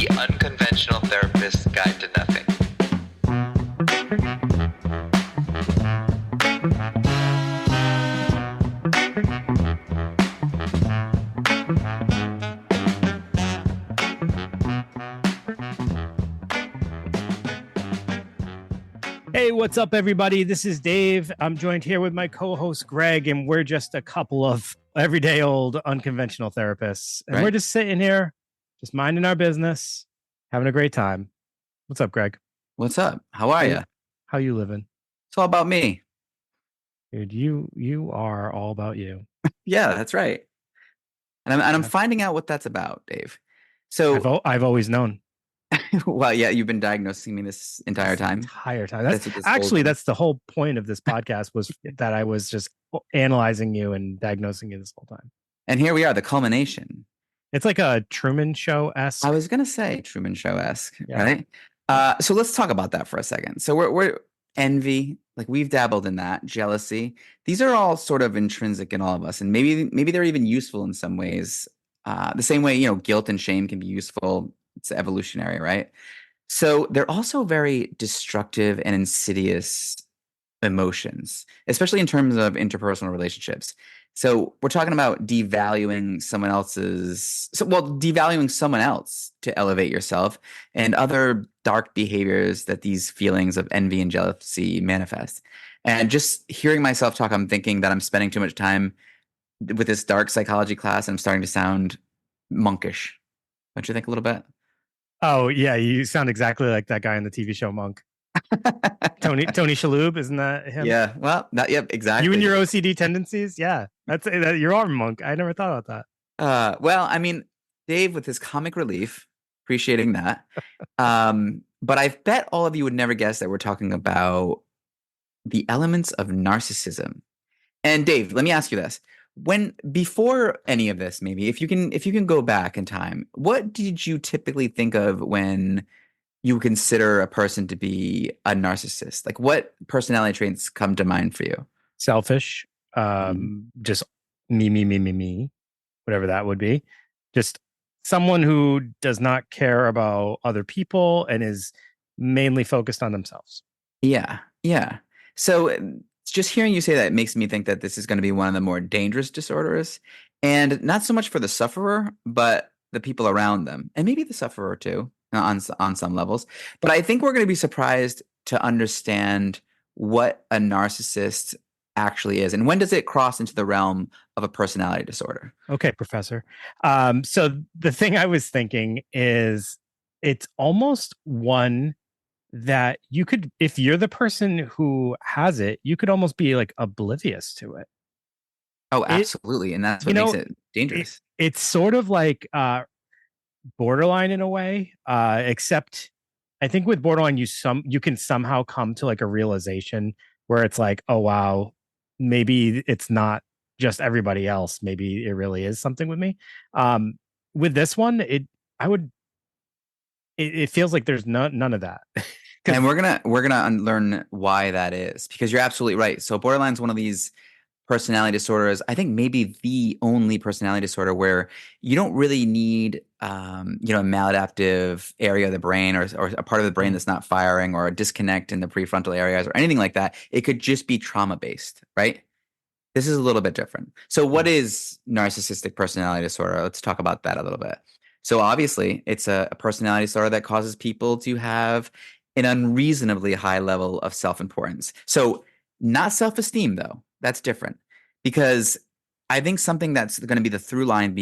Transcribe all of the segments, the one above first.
The Unconventional Therapist's Guide to Nothing. Hey, what's up, everybody? This is Dave. I'm joined here with my co-host, Greg, and we're just a couple of everyday old unconventional therapists. And Right. we're just sitting here, just minding our business, having a great time. What's up, Greg? What's up? How are you? How you living? It's all about me. Dude, you are all about you. Yeah, that's right. And I'm finding out what that's about, Dave. So, I've always known. well, yeah, you've been diagnosing me this entire time. That's actually that's the whole point of this podcast, was that I was just analyzing you and diagnosing you this whole time. And here we are, the culmination. It's like a Truman Show-esque. I was gonna say Truman Show-esque, Yeah. right? So let's talk about that for a second. So we're envy, like we've dabbled in that, jealousy. These are all sort of intrinsic in all of us, and maybe they're even useful in some ways. The same way, guilt and shame can be useful. It's evolutionary, right? So they're also very destructive and insidious emotions, especially in terms of interpersonal relationships. So we're talking about devaluing someone else to elevate yourself, and other dark behaviors that these feelings of envy and jealousy manifest. And just hearing myself talk, I'm thinking that I'm spending too much time with this dark psychology class, and I'm starting to sound monkish. Don't you think a little bit? Oh yeah, you sound exactly like that guy in the TV show Monk. Tony Shalhoub, isn't that him? Yeah, well, yep, exactly. You and your OCD tendencies, yeah, you are Monk. I never thought about that. Well, I mean, Dave with his comic relief, appreciating that. But I bet all of you would never guess that we're talking about the elements of narcissism. And Dave, let me ask you this: before any of this, maybe if you can go back in time, what did you typically think of when you consider a person to be a narcissist? Like, what personality traits come to mind for you? Selfish, just me, whatever that would be. Just someone who does not care about other people and is mainly focused on themselves. Yeah. So just hearing you say that makes me think that this is going to be one of the more dangerous disorders, and not so much for the sufferer, but the people around them, and maybe the sufferer too, on some levels. But I think we're going to be surprised to understand what a narcissist actually is, and when does it cross into the realm of a personality disorder? Okay, Professor. So the thing I was thinking is, it's almost one that you could, if you're the person who has it, you could almost be like oblivious to it. Oh, absolutely. And that's what makes it dangerous. It's sort of like borderline in a way, except I think with borderline, you can somehow come to like a realization where it's like, oh, wow, maybe it's not just everybody else. Maybe it really is something with me. With this one, it feels like there's none of that. And we're gonna unlearn why that is, because you're absolutely right. So borderline is one of these personality disorders. I think maybe the only personality disorder where you don't really need a maladaptive area of the brain, or a part of the brain that's not firing, or a disconnect in the prefrontal areas, or anything like that. It could just be trauma based, right? This is a little bit different. So what is narcissistic personality disorder? Let's talk about that a little bit. So obviously, it's a personality disorder that causes people to have an unreasonably high level of self-importance. So not self-esteem, though. That's different, because I think something that's going to be the through line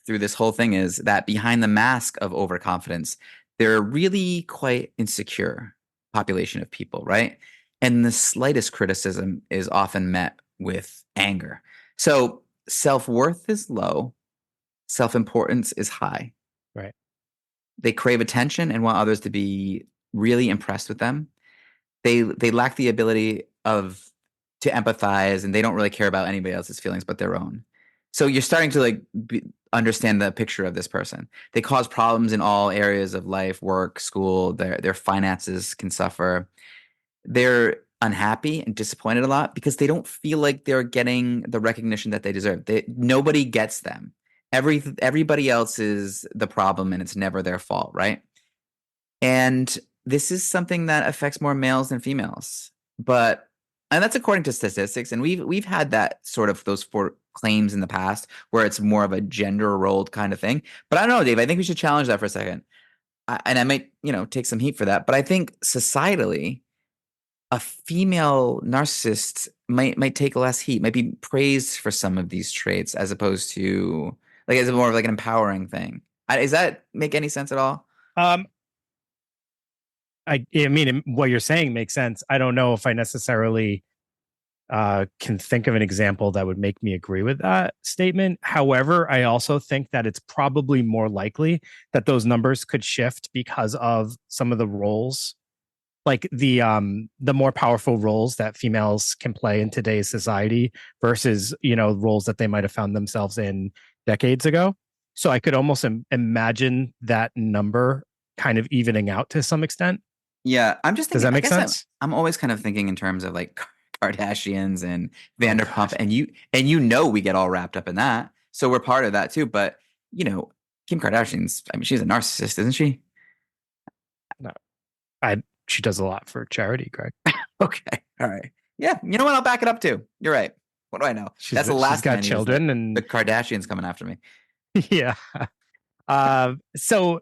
through this whole thing is that behind the mask of overconfidence, they're really quite insecure population of people, right? And the slightest criticism is often met with anger. So self-worth is low, self-importance is high. Right. They crave attention and want others to be really impressed with them. They lack the ability to empathize, and they don't really care about anybody else's feelings but their own. So you're starting to understand the picture of this person. They cause problems in all areas of life, work, school. Their finances can suffer. They're unhappy and disappointed a lot because they don't feel like they're getting the recognition that they deserve. Nobody gets them. Everybody else is the problem and it's never their fault, right? And this is something that affects more males than females. And that's according to statistics, and we've had that sort of those four claims in the past where it's more of a gender rolled kind of thing. But I don't know, Dave, I think we should challenge that for a second. And I might, take some heat for that, but I think societally a female narcissist might take less heat, might be praised for some of these traits as opposed to like as more of like an empowering thing. Does that make any sense at all? Um, I mean, what you're saying makes sense. I don't know if I necessarily can think of an example that would make me agree with that statement. However, I also think that it's probably more likely that those numbers could shift because of some of the roles, like the more powerful roles that females can play in today's society versus roles that they might have found themselves in decades ago. So I could almost imagine that number kind of evening out to some extent. Yeah, I'm just Does thinking. that I make guess sense? I'm always kind of thinking in terms of like Kardashians and Oh Vanderpump, God. and we get all wrapped up in that, so we're part of that too. But Kim Kardashian's, I mean, she's a narcissist, isn't she? No. She does a lot for charity, Greg. Okay, all right. Yeah, you know what? I'll back it up too. You're right. What do I know? That's the She's last thing I got need is children the and Kardashians coming after me. yeah. So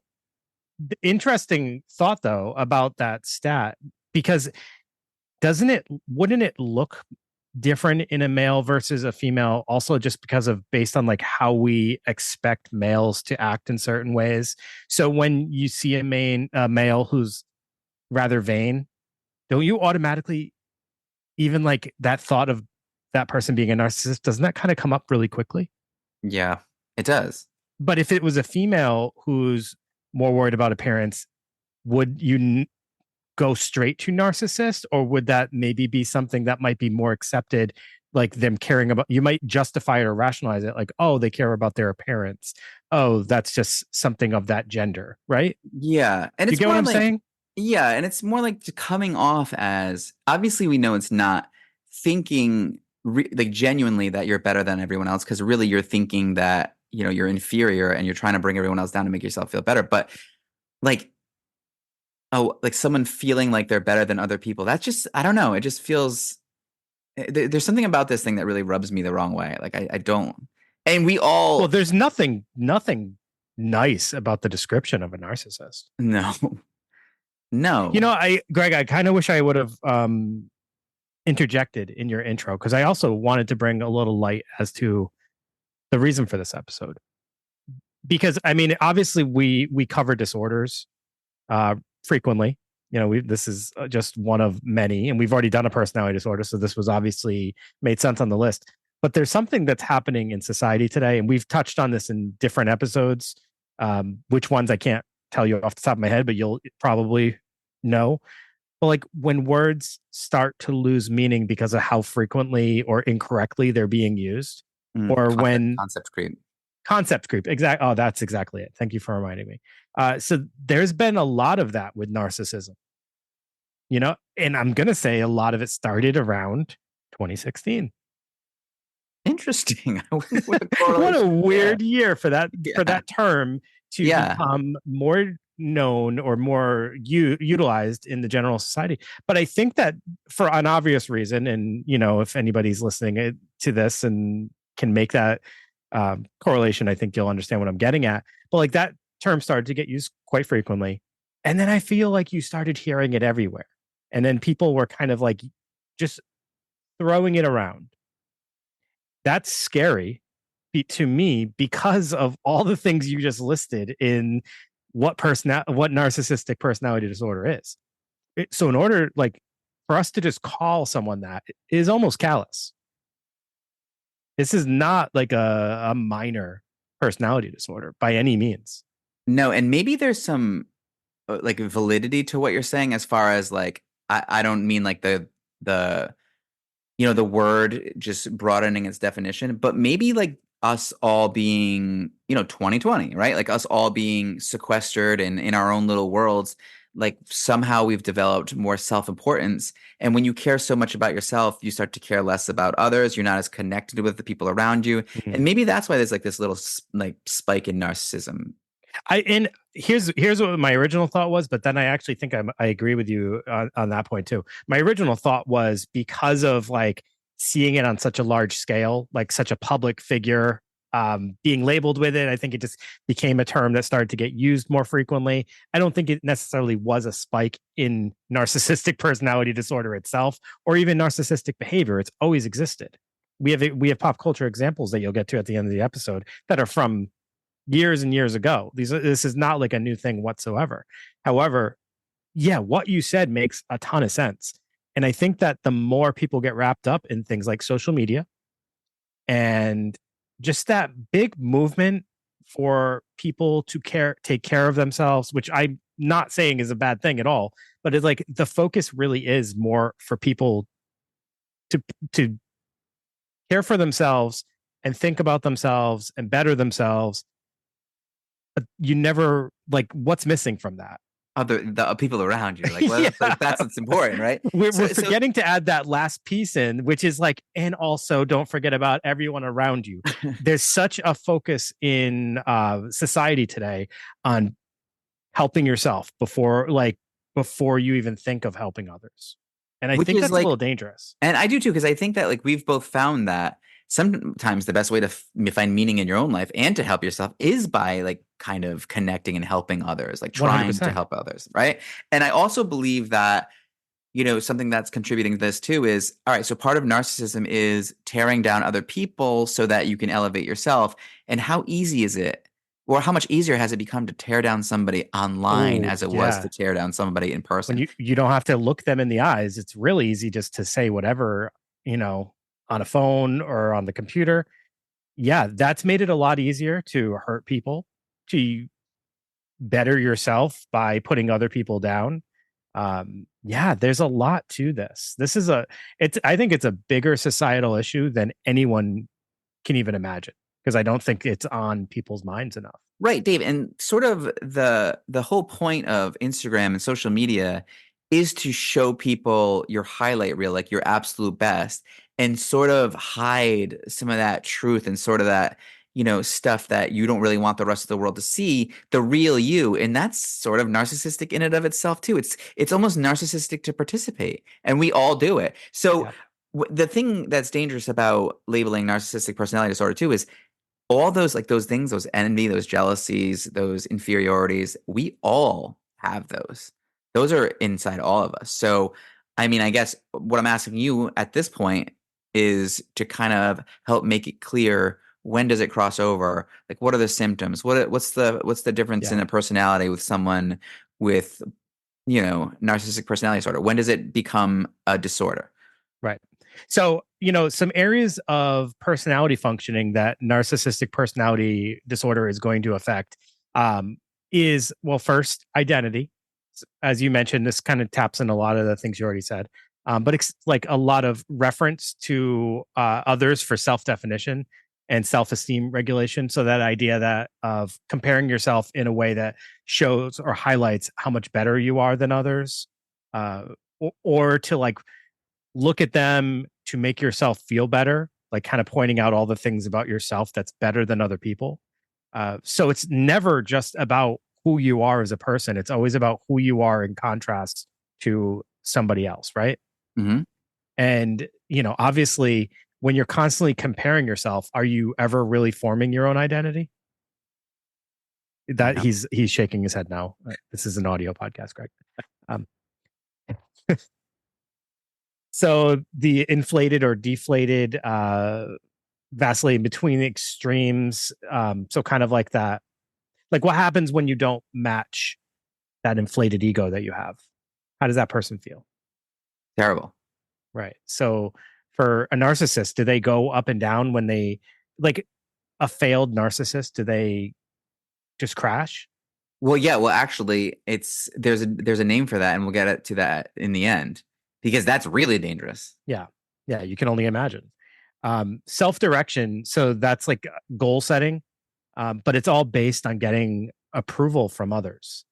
interesting thought though about that stat, because wouldn't it look different in a male versus a female also just because of based on like how we expect males to act in certain ways? So when you see a male who's rather vain, don't you automatically, even like that thought of that person being a narcissist, doesn't that kind of come up really quickly? Yeah, it does. But if it was a female who's more worried about appearance, would you go straight to narcissist, or would that maybe be something that might be more accepted, like them caring about, you might justify it or rationalize it like, oh, they care about their appearance, oh, that's just something of that gender, right? Yeah, and You it's get what more I'm like saying? yeah, and it's more like coming off as obviously we know it's not thinking like genuinely that you're better than everyone else because really you're thinking that you're inferior and you're trying to bring everyone else down to make yourself feel better. But like like someone feeling like they're better than other people, that's just I don't know. It just feels there's something about this thing that really rubs me the wrong way. Like I don't, and we Well, all there's nothing nice about the description of a narcissist. no, no. Greg, I kind of wish I would have interjected in your intro because I also wanted to bring a little light as to the reason for this episode. Because I mean, obviously we cover disorders frequently. This is just one of many, and we've already done a personality disorder, so this was obviously made sense on the list. But there's something that's happening in society today, and we've touched on this in different episodes. Which ones I can't tell you off the top of my head, but you'll probably know. But like when words start to lose meaning because of how frequently or incorrectly they're being used, or when Concept creep. concept creep. Exactly. Oh, that's exactly it. Thank you for reminding me. So there's been a lot of that with narcissism, and I'm going to say a lot of it started around 2016. Interesting. What a weird year for that term to Yeah. become more known or more utilized in the general society. But I think that for an obvious reason, and if anybody's listening to this and can make that correlation, I think you'll understand what I'm getting at. But like that term started to get used quite frequently, and then I feel like you started hearing it everywhere, and then people were kind of like just throwing it around. That's scary to me because of all the things you just listed in what narcissistic personality disorder is. So in order like for us to just call someone that is almost callous. This is not like a minor personality disorder by any means. No, and maybe there's some like validity to what you're saying as far as like I don't mean like the the word just broadening its definition, but maybe like us all being 2020, right? Like us all being sequestered and in our own little worlds. like somehow we've developed more self-importance. And when you care so much about yourself, you start to care less about others. You're not as connected with the people around you. Mhm. And maybe that's why there's like this little like spike in narcissism. And here's what my original thought was, but then I actually think I agree with you on that point too. My original thought was because of like seeing it on such a large scale, like such a public figure being labeled with it. I think it just became a term that started to get used more frequently. I don't think it necessarily was a spike in narcissistic personality disorder itself, or even narcissistic behavior. It's always existed. We have pop culture examples that you'll get to at the end of the episode that are from years and years ago. This is not like a new thing whatsoever. However, yeah, what you said makes a ton of sense. And I think that the more people get wrapped up in things like social media and just that big movement for people to take care of themselves, which I'm not saying is a bad thing at all, but it's like the focus really is more for people to to care for themselves and think about themselves and better themselves. But you never like what's missing from that? The people around you, like, well, Yeah. like, that's what's important, right? We're So forgetting to add that last piece in, which is like, and also don't forget about everyone around you. There's such a focus in society today on helping yourself before you even think of helping others. And I which think is that's a like, little dangerous. and I do too, because I think that like we've both found that sometimes the best way to find meaning in your own life and to help yourself is by like kind of connecting and helping others, like trying to 100%. help others, right? And I also believe that, you know, something that's contributing to this too is, all right, so part of narcissism is tearing down other people so that you can elevate yourself. And how easy is it, or how much easier has it become to tear down somebody online Oh, as it was yeah. to tear down somebody in person? When you don't have to look them in the eyes, it's really easy just to say whatever, on a phone or on the computer. Yeah, that's made it a lot easier to hurt people, to better yourself by putting other people down. Yeah, there's a lot to this. I think it's a bigger societal issue than anyone can even imagine, because I don't think it's on people's minds enough. Right, Dave, and sort of the whole point of Instagram and social media is to show people your highlight reel, like your absolute best, and sort of hide some of that truth and sort of that, you know, stuff that you don't really want the rest of the world to see, the real you. And that's sort of narcissistic in and of itself too. It's almost narcissistic to participate, and we all do it. So Yeah. the thing that's dangerous about labeling narcissistic personality disorder too is all those like those things, those envy, those jealousies, those inferiorities, we all have those. Those are inside all of us. So, I mean, I guess what I'm asking you at this point is to kind of help make it clear, when does it cross over? Like, what are the symptoms? What's the difference in Yeah. a personality with someone with, you know, narcissistic personality disorder? When does it become a disorder? Right. So, some areas of personality functioning that narcissistic personality disorder is going to affect is, well, first, identity. As you mentioned, this kind of taps in a lot of the things you already said, but it's like a lot of reference to others for self definition and self esteem regulation. So, that idea that of comparing yourself in a way that shows or highlights how much better you are than others, or to like look at them to make yourself feel better, like kind of pointing out all the things about yourself that's better than other people. So it's never just about who you are as a person. It's always about who you are in contrast to somebody else, right? Hmm. And, obviously, when you're constantly comparing yourself, are you ever really forming your own identity? That No. he's shaking his head now. This is an audio podcast, Greg. Um, so the inflated or deflated vacillating between the extremes. So kind of like that. Like what happens when you don't match that inflated ego that you have? How does that person feel? Terrible. Right. So for a narcissist, do they go up and down when they like a failed narcissist? Do they just crash? Well, yeah, well, actually, there's a name for that, and we'll get it to that in the end because that's really dangerous. Yeah. Yeah. You can only imagine. Self-direction. So that's like goal setting, but it's all based on getting approval from others.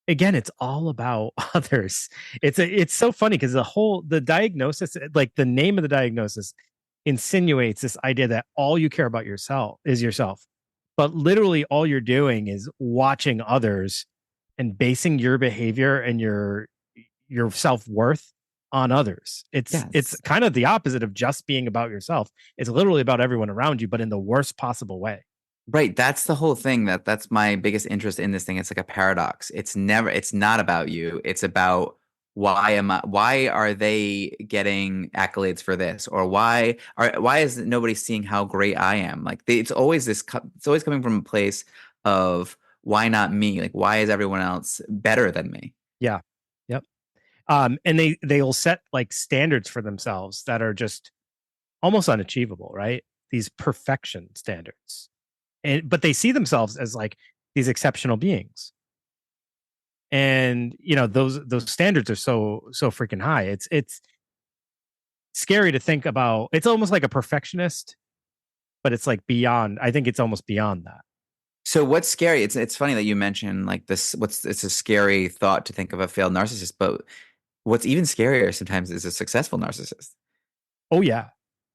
again, it's all about others. It's so funny because the diagnosis, like the name of the diagnosis, insinuates this idea that all you care about yourself is yourself, but literally all you're doing is watching others and basing your behavior and your self-worth on others. It's Yes. kind of the opposite of just being about yourself. It's literally about everyone around you, but in the worst possible way. Right, that's the whole thing. That's my biggest interest in this thing. It's like a paradox. It's not about you. It's about why are they getting accolades for this, or why is nobody seeing how great I am? Like it's always it's always coming from a place of why not me? Like why is everyone else better than me? Yeah. Yep. And they'll set like standards for themselves that are just almost unachievable, right? These perfection standards. But they see themselves as like these exceptional beings. And those standards are so freaking high. It's scary to think about. It's almost like a perfectionist, but it's like beyond. I think it's almost beyond that. So what's scary? It's funny that you mentioned like this. It's a scary thought to think of a failed narcissist, but what's even scarier sometimes is a successful narcissist. Oh yeah.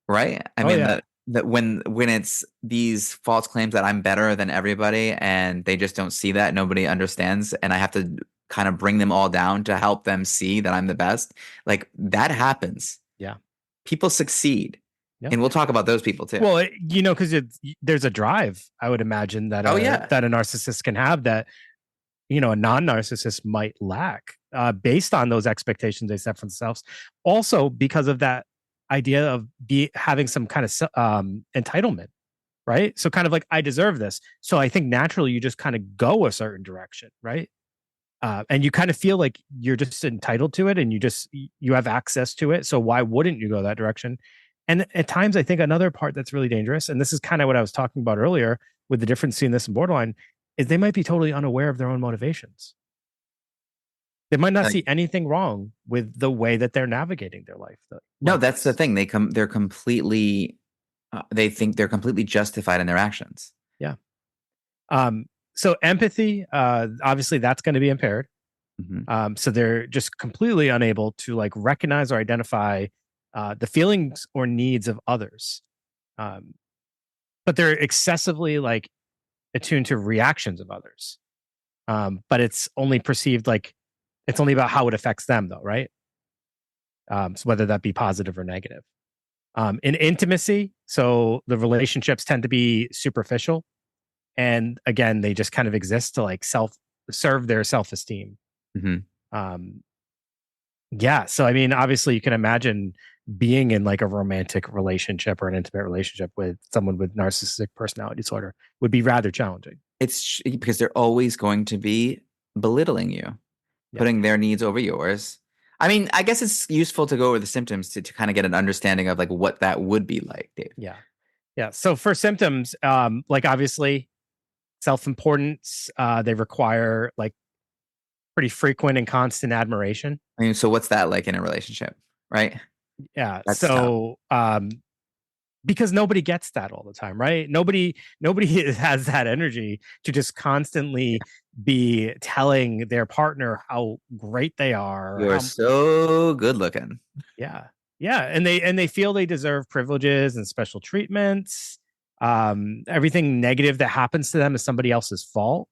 Right? I Oh mean yeah. that when it's these false claims that I'm better than everybody and they just don't see that, nobody understands, and I have to kind of bring them all down to help them see that I'm the best. Like that happens. Yeah. People succeed. Yeah. And we'll talk about those people too. Well, because there's a drive, I would imagine that Oh yeah. that a narcissist can have that a non-narcissist might lack, based on those expectations they set for themselves. Also, because of that idea of having some kind of entitlement, right? So kind of like, I deserve this. So I think naturally you just kind of go a certain direction, right? And you kind of feel like you're just entitled to it, and you have access to it. So why wouldn't you go that direction? And at times, I think another part that's really dangerous, and this is kind of what I was talking about earlier with the difference between this and borderline, is they might be totally unaware of their own motivations. They might not Like, see anything wrong with the way that they're navigating their life. no, that's the thing. They're completely they think they're completely justified in their actions. Yeah. So empathy, obviously that's going to be impaired. Mm-hmm. So they're just completely unable to like recognize or identify the feelings or needs of others. But they're excessively like attuned to reactions of others. But it's only perceived like it's only about how it affects them, though, right? So whether that be positive or negative. In intimacy, so the relationships tend to be superficial, and again, they just kind of exist to like serve their self esteem. Mm-hmm. Yeah, so I mean, obviously, you can imagine being in like a romantic relationship or an intimate relationship with someone with narcissistic personality disorder would be rather challenging. It's because they're always going to be belittling you, Yeah. putting their needs over yours. I mean, I guess it's useful to go over the symptoms to kind of get an understanding of like what that would be like, Dave. Yeah. Yeah. So for symptoms, like obviously self-importance, they require like pretty frequent and constant admiration. I mean, so what's that like in a relationship, right? Yeah. That's tough. So because nobody gets that all the time, right? Nobody has that energy to just constantly be telling their partner how great they are. You're so good looking. Yeah. Yeah. And they feel they deserve privileges and special treatments. Everything negative that happens to them is somebody else's fault.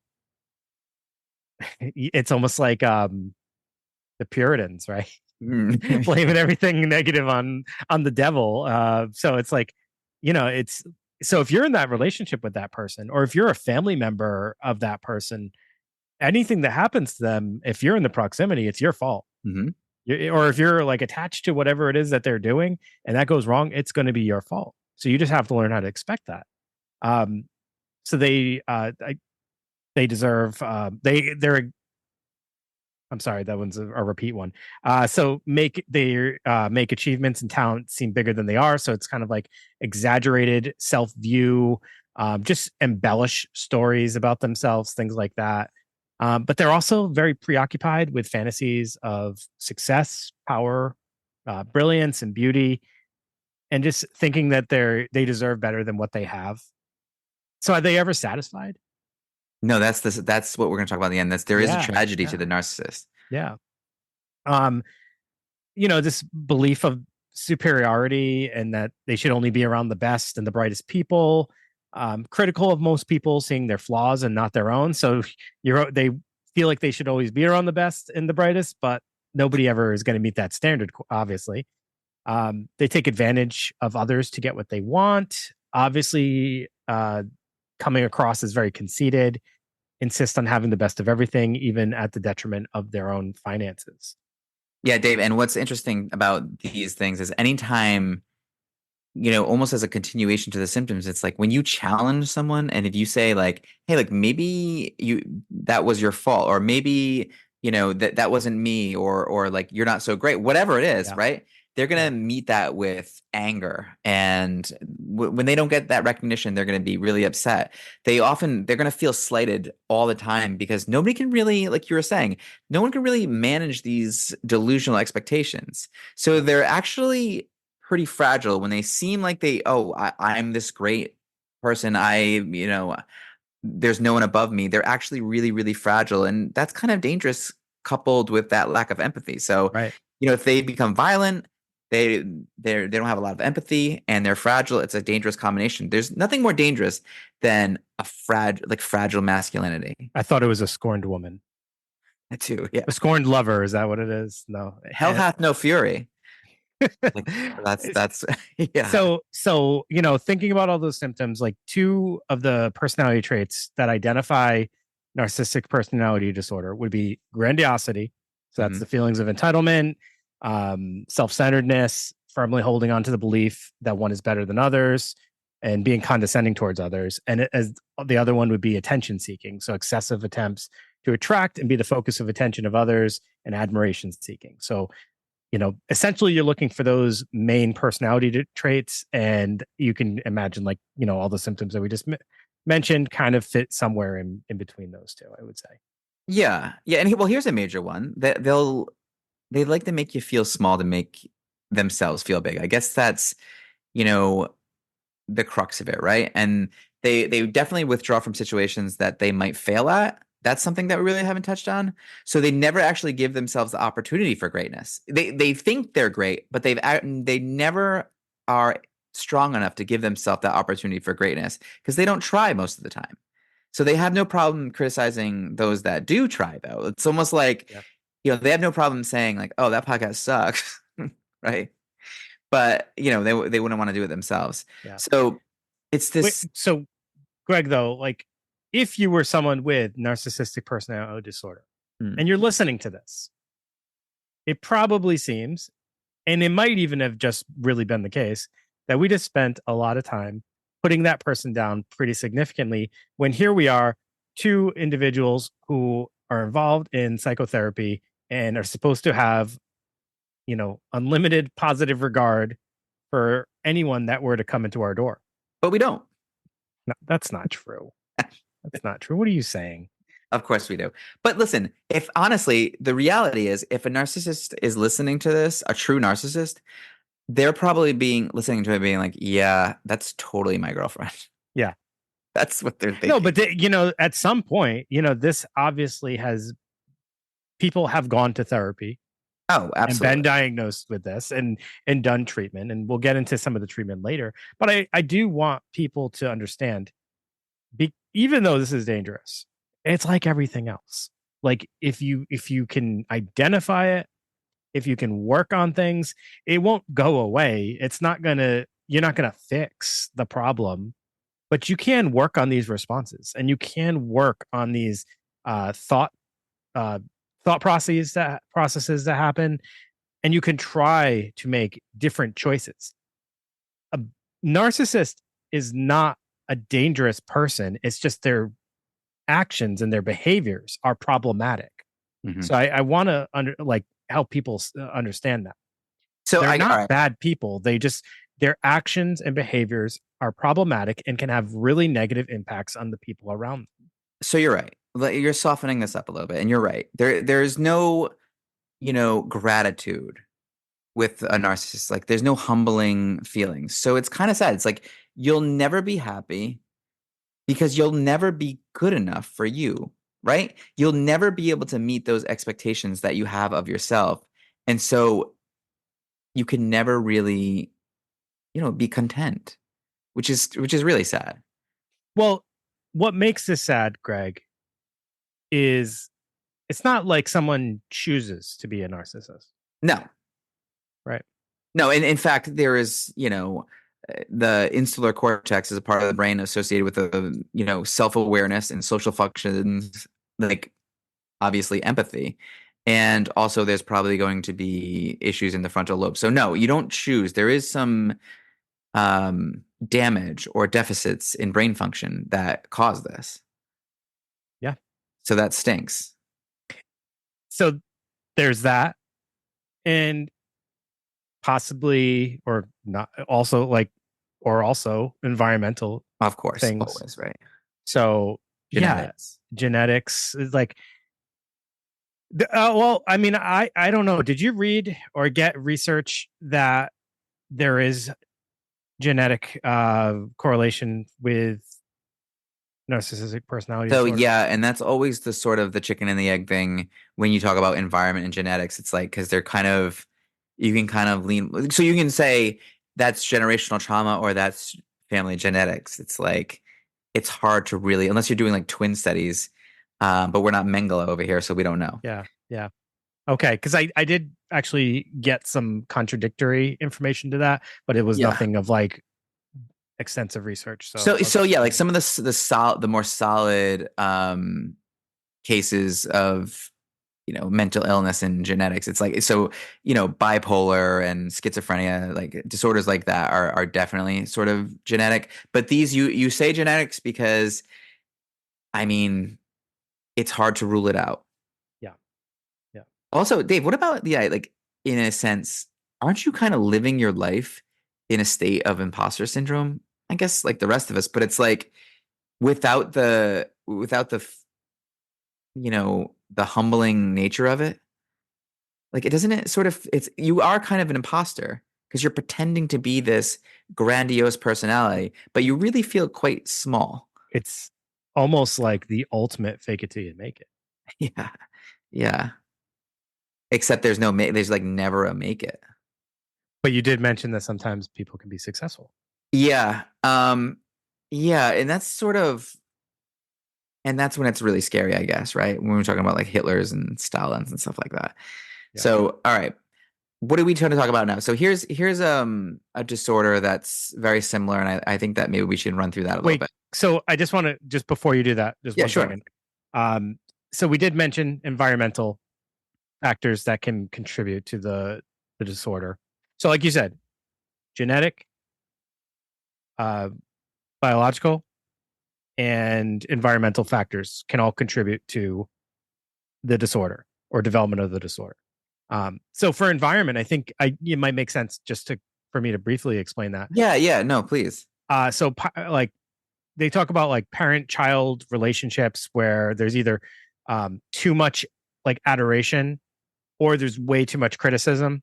It's almost like the Puritans, right? Blaming everything negative on the devil. So it's like, it's so if you're in that relationship with that person, or if you're a family member of that person, anything that happens to them, if you're in the proximity, it's your fault. Mm-hmm. Or if you're like attached to whatever it is that they're doing and that goes wrong, it's going to be your fault. So you just have to learn how to expect that. So they deserve, they're I'm sorry, that one's a repeat one. So make achievements and talent seem bigger than they are. So it's kind of like exaggerated self view, just embellish stories about themselves, things like that. But they're also very preoccupied with fantasies of success, power, brilliance, and beauty, and just thinking that they deserve better than what they have. So are they ever satisfied? No, that's what we're going to talk about at the end. There is a Yeah, tragedy to yeah, the narcissist. yeah. Um, this belief of superiority and that they should only be around the best and the brightest people, critical of most people, seeing their flaws and not their own. So they feel like they should always be around the best and the brightest, but nobody ever is going to meet that standard, obviously. They take advantage of others to get what they want. Obviously, coming across as very conceited, insist on having the best of everything, even at the detriment of their own finances. Yeah, Dave. And what's interesting about these things is anytime, almost as a continuation to the symptoms, it's like when you challenge someone and if you say like, hey, like maybe that was your fault, or maybe, that wasn't me, or like you're not so great, whatever it is, Yeah. right? They're going to meet that with anger. And when they don't get that recognition, they're going to be really upset. They're going to feel slighted all the time because nobody can really, like you were saying, no one can really manage these delusional expectations. So they're actually pretty fragile when they seem like I'm this great person. There's no one above me. They're actually really, really fragile. And that's kind of dangerous coupled with that lack of empathy. So, Right. if they become violent, they don't have a lot of empathy and they're fragile. It's a dangerous combination. There's nothing more dangerous than a fragile masculinity. I thought it was a scorned woman. Too, yeah. A scorned lover, is that what it is? No. Hell hath no fury. Like, that's yeah. So thinking about all those symptoms, like two of the personality traits that identify narcissistic personality disorder would be grandiosity. So that's the feelings of entitlement, self-centeredness, firmly holding on to the belief that one is better than others, and being condescending towards others. And as the other one would be attention seeking. So excessive attempts to attract and be the focus of attention of others, and admiration seeking. So essentially you're looking for those main personality traits, and you can imagine like, all the symptoms that we just mentioned kind of fit somewhere in between those two, I would say. Yeah. Yeah. And here's a major one that they like to make you feel small to make themselves feel big. I guess that's, the crux of it, right? And they definitely withdraw from situations that they might fail at. That's something that we really haven't touched on. So they never actually give themselves the opportunity for greatness. They think they're great, but they never are strong enough to give themselves that opportunity for greatness because they don't try most of the time. So they have no problem criticizing those that do try, though. It's almost like, they have no problem saying like, "Oh, that podcast sucks," right? But they wouldn't want to do it themselves. Yeah. So it's this. Wait, so Greg, though, like if you were someone with narcissistic personality disorder and you're listening to this, it probably seems, and it might even have just really been the case, that we just spent a lot of time putting that person down pretty significantly, when here we are, two individuals who are involved in psychotherapy and are supposed to have, unlimited positive regard for anyone that were to come into our door. But we don't. No, that's not true. That's not true. What are you saying? Of course we do. But listen, if honestly, the reality is if a narcissist is listening to this, a true narcissist, they're probably listening to it being like, yeah, that's totally my girlfriend. Yeah. That's what they're thinking. No, but at some point, this obviously people have gone to therapy. Oh, absolutely. And been diagnosed with this and done treatment. And we'll get into some of the treatment later. But I do want people to understand, even though this is dangerous, it's like everything else. Like if you can identify it, if you can work on things, it won't go away. You're not gonna fix the problem, but you can work on these responses, and you can work on these thought processes that happen, and you can try to make different choices. A narcissist is not a dangerous person. It's just their actions and their behaviors are problematic. So I want to help people understand that. So they're not bad people. Their actions and behaviors are problematic and can have really negative impacts on the people around them. So you're right. You're softening this up a little bit, and you're right. There's no, gratitude with a narcissist. Like there's no humbling feelings. So it's kind of sad. It's like you'll never be happy because you'll never be good enough for you, right? You'll never be able to meet those expectations that you have of yourself. And so you can never really, be content, which is really sad. Well, what makes this sad, Greg, is it's not like someone chooses to be a narcissist, No, right? no. And in fact, there is, the insular cortex is a part of the brain associated with the, self-awareness and social functions, like obviously empathy. And also there's probably going to be issues in the frontal lobe. So no, you don't choose. There is some damage or deficits in brain function that cause this. Yeah. So that stinks. So there's that. And possibly or not also environmental Of course, things. always, right? So Genetics. yeah, genetics is like well, I mean, I don't know. Did you read or get research that there is genetic correlation with narcissistic personality So disorder? yeah, and that's always the sort of the chicken and the egg thing when you talk about environment and genetics. It's like because they're kind of you can kind of lean so you can say that's generational trauma or that's family genetics. It's like it's hard to really unless you're doing like twin studies. But we're not Mengele over here, so we don't know. Yeah. Okay, because I did actually get some contradictory information to that, but it was Yeah. nothing of like extensive research. So yeah, like some of the more solid cases of mental illness and genetics. It's like so bipolar and schizophrenia, like disorders like that are definitely sort of genetic. But these you say genetics because I mean it's hard to rule it out. Yeah. Yeah. Also, Dave, what about like in a sense, aren't you kind of living your life in a state of imposter syndrome? I guess like the rest of us, but it's like without the the humbling nature of it. Like it doesn't it sort of it's you are kind of an imposter because you're pretending to be this grandiose personality, but you really feel quite small. It's almost like the ultimate fake it till you make it. Yeah. Yeah. Except there's like never a make it. But you did mention that sometimes people can be successful. Yeah. Yeah, and that's when it's really scary, I guess, right? When we're talking about like Hitler's and Stalin's and stuff like that. Yeah. So, all right. What are we trying to talk about now? So here's a disorder that's very similar, and I think that maybe we should run through that a little bit. So I just want to just before you do that, just Yeah, one sure. second. So we did mention environmental factors that can contribute to the disorder. So like you said, genetic, biological, and environmental factors can all contribute to the disorder or development of the disorder. So for environment, I think it might make sense just for me to briefly explain that. Yeah, no, please. So like they talk about like parent-child relationships where there's either too much like adoration or there's way too much criticism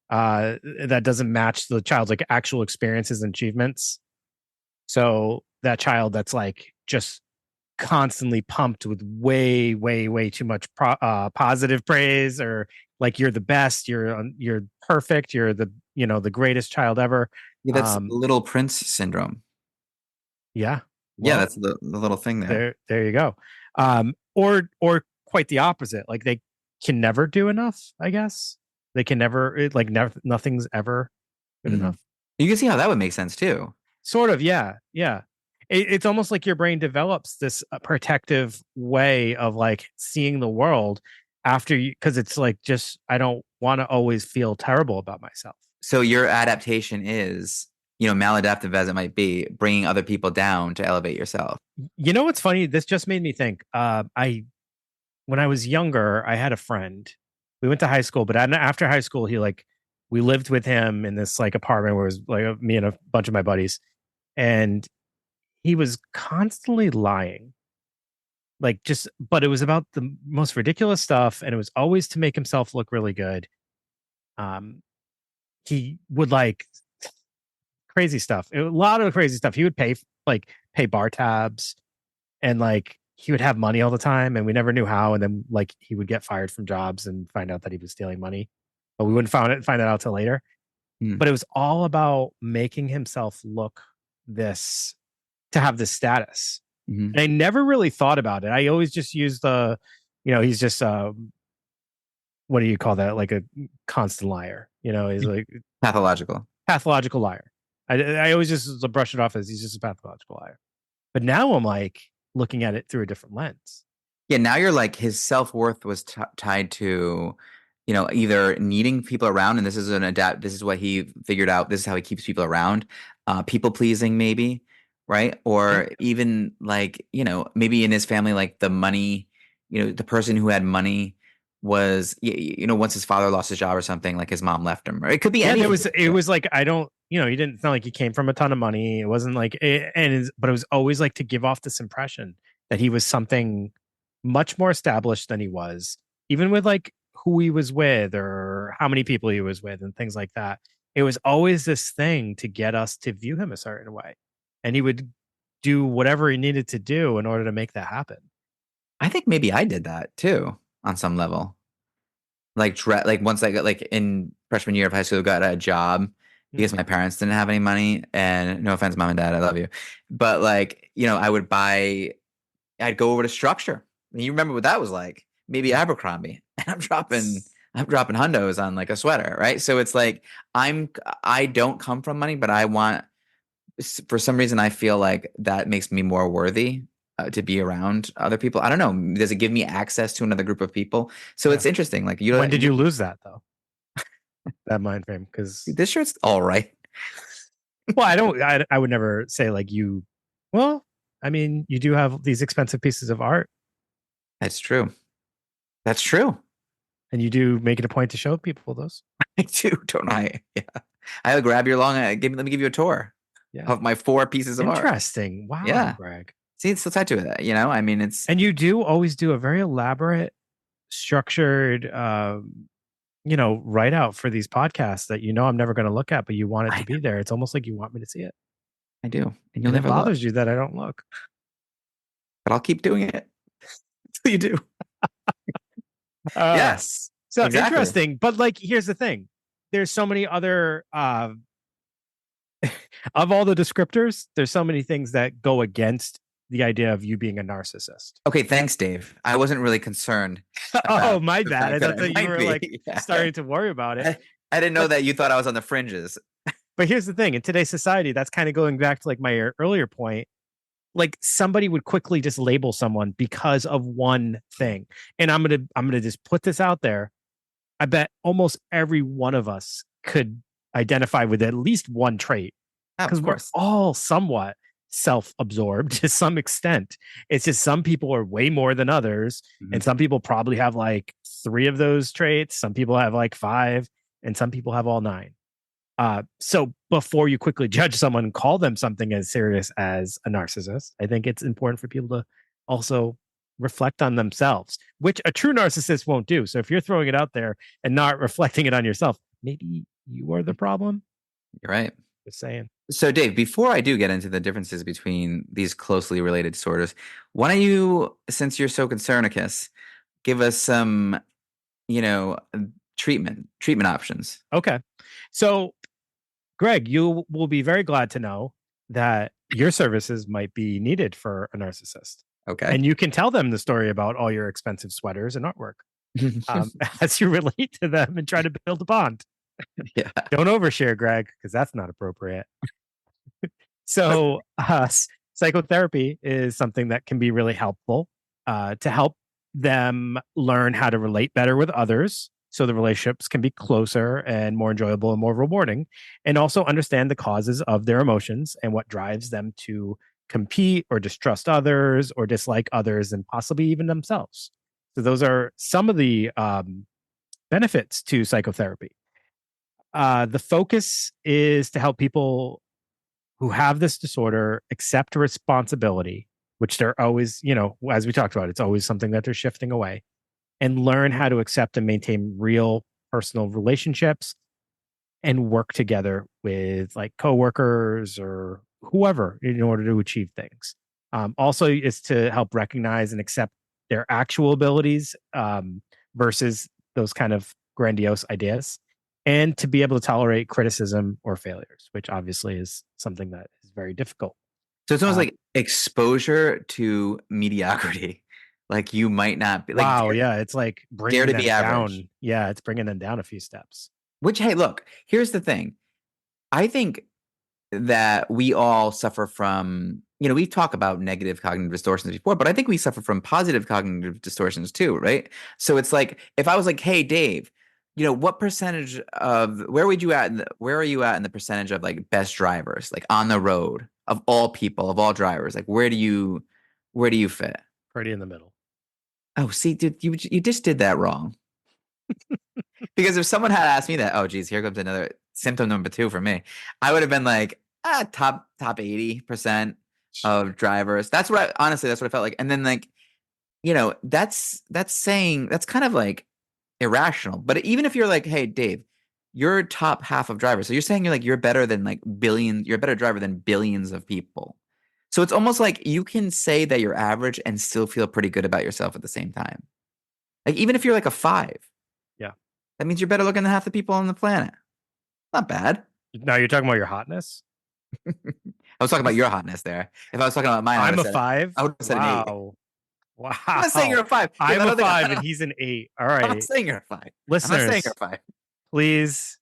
that doesn't match the child's like actual experiences and achievements. So that child that's like just constantly pumped with way, way, way too much positive praise, or like you're the best, you're perfect, you're the greatest child ever. Yeah, that's Little Prince syndrome. Yeah. Yeah, that's the little thing there. There you go. Or quite the opposite. Like they can never do enough, I guess. They can never nothing's ever good enough. You can see how that would make sense too. Sort of, yeah. Yeah. It's almost like your brain develops this protective way of like seeing the world after you, because it's like just I don't want to always feel terrible about myself. So your adaptation is, maladaptive as it might be, bringing other people down to elevate yourself. You know what's funny? This just made me think. When I was younger, I had a friend. We went to high school, but after high school, we lived with him in this like apartment where it was like me and a bunch of my buddies, and he was constantly lying. But it was about the most ridiculous stuff, and it was always to make himself look really good. He would crazy stuff. A lot of crazy stuff. He would pay bar tabs and like he would have money all the time, and we never knew how. And then like he would get fired from jobs and find out that he was stealing money, but we wouldn't find it out till later. Hmm. But it was all about making himself look this to have this status. Mhm. And I never really thought about it. I always just used the, he's just what do you call that? Like a constant liar. He's like Pathological. pathological liar. I always just brush it off as he's just a pathological liar. But now I'm like looking at it through a different lens. Yeah, now you're like his self-worth was tied to, either needing people around, and this is this is what he figured out, this is how he keeps people around, people pleasing maybe, right? Or even like, maybe in his family, like the money, the person who had money was, once his father lost his job or something, like his mom left him, right? It could be anything. It was like, I don't, he didn't sound like he came from a ton of money. It wasn't like, but it was always like to give off this impression that he was something much more established than he was, even with like who he was with or how many people he was with and things like that. It was always this thing to get us to view him a certain way. And he would do whatever he needed to do in order to make that happen. I think maybe I did that too on some level. Like once I got like in freshman year of high school, got a job because my parents didn't have any money. And no offense, mom and dad, I love you, but like I'd go over to Structure. And you remember what that was like? Maybe Abercrombie, and I'm dropping hundos on like a sweater, right? So it's like I don't come from money, but I want, for some reason, I feel like that makes me more worthy to be around other people. I don't know. Does it give me access to another group of people? So it's interesting. Like when did you lose that though? That mind frame? Because this shirt's all right. Well, I would never say like you. Well, I mean, you do have these expensive pieces of art. That's true. That's true. And you do make it a point to show people those. I do, don't I? Yeah. I'll grab your let me give you a tour of my 4 pieces of art. Interesting. Wow, yeah. Greg. See, it's so tied to it. I mean, it's... And you do always do a very elaborate, structured, write out for these podcasts that I'm never going to look at, but you want it to be there. It's almost like you want me to see it. I do. And you'll never look. It bothers you that I don't look. But I'll keep doing it until you do. Yes. So exactly. Interesting. But like, here's the thing. There's so many other, of all the descriptors, there's so many things that go against the idea of you being a narcissist. Okay. Thanks, Dave. I wasn't really concerned. Oh, my bad. I thought that you were like starting to worry about it. I didn't know that you thought I was on the fringes. But here's the thing. In today's society, that's kind of going back to like my earlier point. Like somebody would quickly just label someone because of one thing. And I'm gonna just put this out there. I bet almost every one of us could identify with at least one trait. Because we're all somewhat self-absorbed to some extent. It's just some people are way more than others. Mm-hmm. And some people probably have like 3 of those traits. Some people have like 5, and some people have all 9. So before you quickly judge someone and call them something as serious as a narcissist, I think it's important for people to also reflect on themselves, which a true narcissist won't do. So if you're throwing it out there and not reflecting it on yourself, maybe you are the problem. You're right. Just saying. So Dave, before I do get into the differences between these closely related disorders, why don't you, since you're so concernicus, give us some, treatment options. Okay. So Greg, you will be very glad to know that your services might be needed for a narcissist. Okay. And you can tell them the story about all your expensive sweaters and artwork as you relate to them and try to build a bond. Yeah. Don't overshare, Greg, because that's not appropriate. So psychotherapy is something that can be really helpful to help them learn how to relate better with others, so the relationships can be closer and more enjoyable and more rewarding, and also understand the causes of their emotions and what drives them to compete or distrust others or dislike others and possibly even themselves. So those are some of the benefits to psychotherapy. The focus is to help people who have this disorder accept responsibility, which they're always, as we talked about, it's always something that they're shifting away, and learn how to accept and maintain real personal relationships and work together with like coworkers or whoever in order to achieve things. Also, is to help recognize and accept their actual abilities versus those kind of grandiose ideas, and to be able to tolerate criticism or failures, which obviously is something that is very difficult. So it's almost Um, like exposure to mediocrity. Like you might not be like wow, yeah, it's like dare bringing to them be average. down. Yeah, it's bringing them down a few steps. Which, hey, look, here's the thing. I think that we all suffer from, we talk about negative cognitive distortions before, but I think we suffer from positive cognitive distortions too, right? So it's like if I was like, hey, Dave, what percentage of where are you at in the percentage of like best drivers, like on the road of all people, of all drivers? Like where do you fit? Pretty in the middle. Oh, see, dude, you just did that wrong. Because if someone had asked me that, oh geez, here comes another symptom number 2 for me, I would have been like, top 80% of drivers. That's what I felt like. And then like, that's saying that's kind of like irrational. But even if you're like, hey, Dave, you're top half of drivers. So you're saying you're better than like billions, you're a better driver than billions of people. So it's almost like you can say that you're average and still feel pretty good about yourself at the same time. Like even if you're like a 5. Yeah. That means you're better looking than half the people on the planet. Not bad. Now you're talking about your hotness. I was talking about your hotness there. If I was talking about mine, I'm a 5. I would have said an 8. Wow. I'm not saying you're a 5. I'm a 5 and he's an 8. All right. I'm not saying you're a 5. Listeners, I'm not saying you're a 5. Please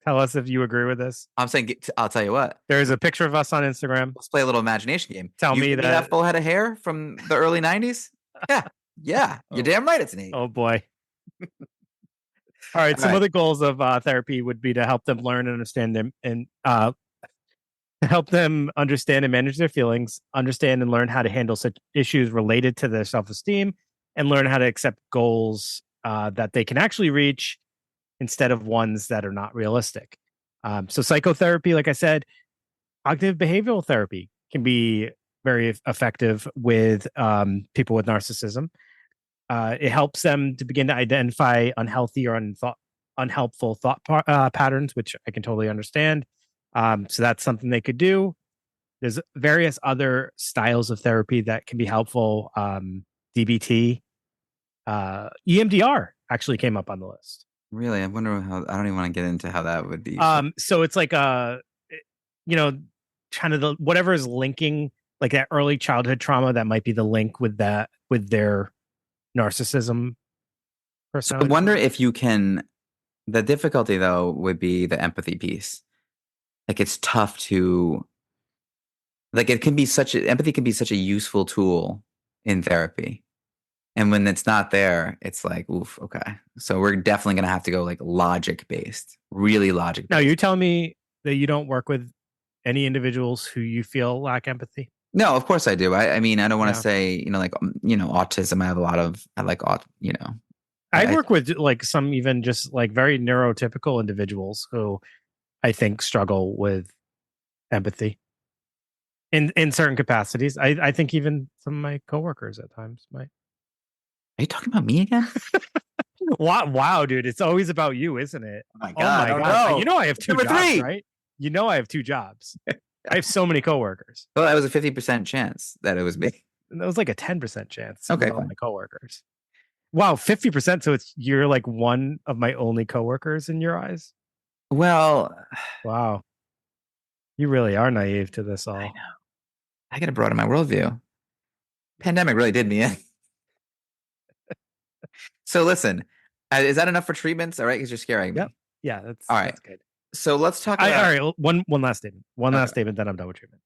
tell us if you agree with this. I'm saying, I'll tell you what. There's a picture of us on Instagram. Let's play a little imagination game. Tell me that. That full head of hair from the early 90s? Yeah. Yeah. You're damn right it's an 8. Oh, boy. All right. Some of the goals of therapy would be to help them learn and understand them and help them understand and manage their feelings, understand and learn how to handle such issues related to their self-esteem, and learn how to accept goals that they can actually reach instead of ones that are not realistic. So psychotherapy, like I said, cognitive behavioral therapy can be very effective with people with narcissism. It helps them to begin to identify unhealthy or unhelpful thought patterns, which I can totally understand. So that's something they could do. There's various other styles of therapy that can be helpful. DBT, EMDR actually came up on the list. Really? I wonder how. I don't even want to get into how that would be. So it's like kind of whatever is linking like that early childhood trauma that might be the link with their narcissism personality. So I wonder if you can. The difficulty though would be the empathy piece. Like it's tough to. Like empathy can be such a useful tool in therapy. And when it's not there, it's like, oof, okay. So we're definitely going to have to go like logic based, really logic based. Now, you're telling me that you don't work with any individuals who you feel lack empathy? No, of course I do. I mean, I don't want to say, autism. I have a lot of, I work with like some even just like very neurotypical individuals who I think struggle with empathy in certain capacities. I think even some of my coworkers at times might. Are you talking about me again? Wow, dude. It's always about you, isn't it? Oh my God. God. You know I have 2 Number jobs, 3. right? You know I have 2 jobs. I have so many coworkers. Well, that was a 50% chance that it was me. And that was like a 10% chance. Okay, with all my coworkers. Wow, 50%. So you're like one of my only coworkers in your eyes? Well, wow. You really are naive to this all. I know. I got to broaden my worldview. Pandemic really did me in. So listen, is that enough for treatments? All right, because you're scaring me. Yep. Yeah, that's all right. That's good. So let's talk about. All right, one last statement. Last statement, then I'm done with treatment.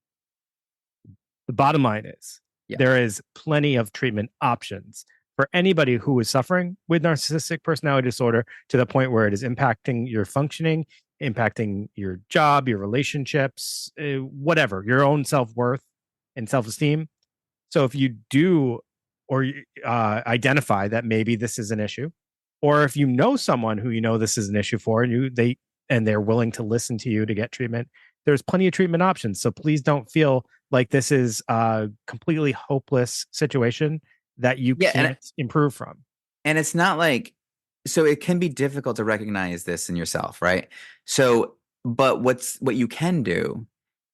The bottom line is there is plenty of treatment options for anybody who is suffering with narcissistic personality disorder to the point where it is impacting your functioning, impacting your job, your relationships, whatever, your own self-worth and self-esteem. So if you do or identify that maybe this is an issue, or if you know someone who you know this is an issue for, and they're willing to listen to you to get treatment, there's plenty of treatment options. So please don't feel like this is a completely hopeless situation that you can't improve from. And it's not like, so it can be difficult to recognize this in yourself, right? So, but what you can do